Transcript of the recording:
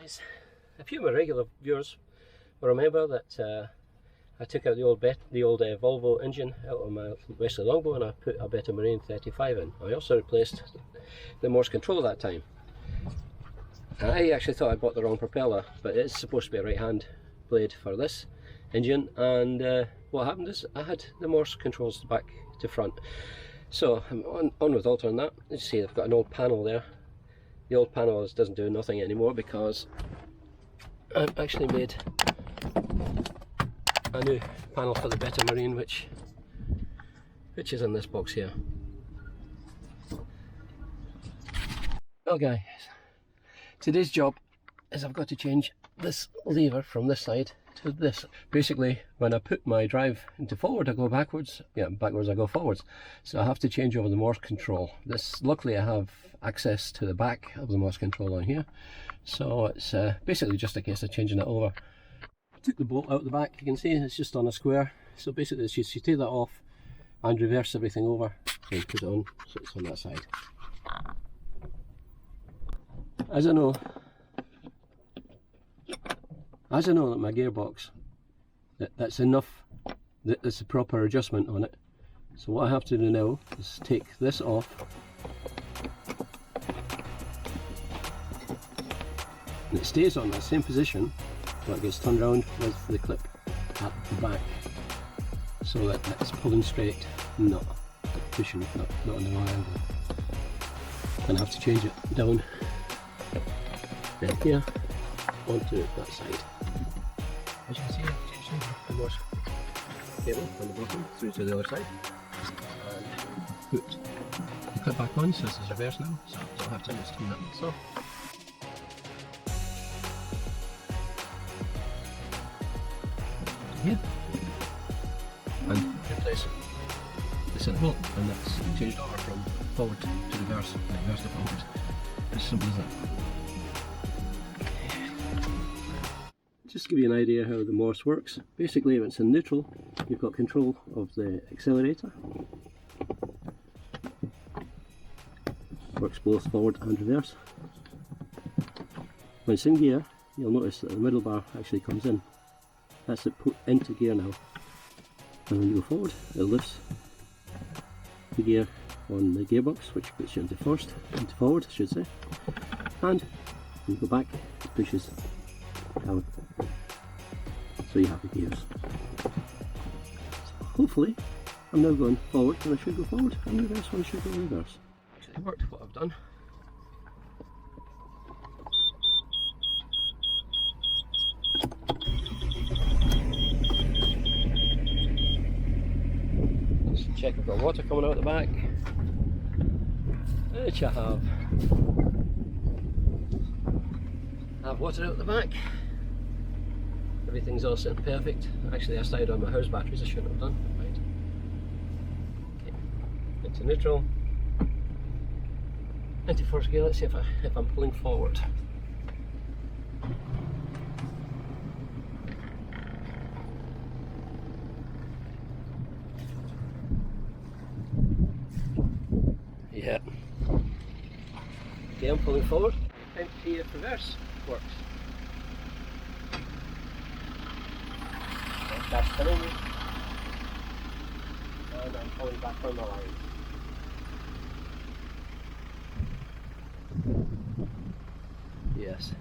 guys, a few of my regular viewers will remember that I took out the old Volvo engine out of my Wesley Longbow and I put a Beta Marine 35 in. I also replaced the Morse control that time. I actually thought I bought the wrong propeller, but it's supposed to be a right hand blade for this engine, and what happened is I had the Morse controls back to front. So I'm on with altering that. You see I've got an old panel there. The old panel doesn't do nothing anymore because I've actually made a new panel for the Beta Marine which is in this box here. Well guys, today's job is I've got to change this lever from this side to this. Basically when I put my drive into forward I go backwards, backwards I go forwards, so I have to change over the Morse control. Luckily I have access to the back of the Morse control on here, so it's basically just a case of changing it over. I took the bolt out the back, you can see it's just on a square, so basically you take that off and reverse everything over, so you put it on so it's on that side. As I know that my gearbox, that's enough, that's a proper adjustment on it. So what I have to do now is take this off, and it stays on that same position, but it gets turned around with the clip at the back, so that it's pulling straight, not pushing, not on the wrong angle. And I have to change it down here onto that side. As you can see, I've changed the Morse cable on the bottom through to the other side and put the clip back on, so this is reverse now, so I'll have to just turn that off. Here and replace the center bolt, and that's changed over from forward to reverse, reverse to forward. As simple as that. Just to give you an idea how the Morse works, basically if it's in neutral, you've got control of the accelerator. Works both forward and reverse. When it's in gear, you'll notice that the middle bar actually comes in. That's it put into gear now. And when you go forward, it lifts the gear on the gearbox, which puts you into forward, I should say. And when you go back, it pushes down. So you have the gears. So hopefully I'm now going forward when I should go forward, and reverse when I should go reverse. Actually it worked what I've done. Just check I've got water coming out the back, which I have. I have water out the back. Everything's all set perfect. Actually I started on my house batteries, I shouldn't have done. Right. Okay. Into neutral. Into first gear, let's see if I'm pulling forward. Yeah. Okay, I'm pulling forward. Empty reverse works. That's spinning me, and I'm pulling back on the line. Yes.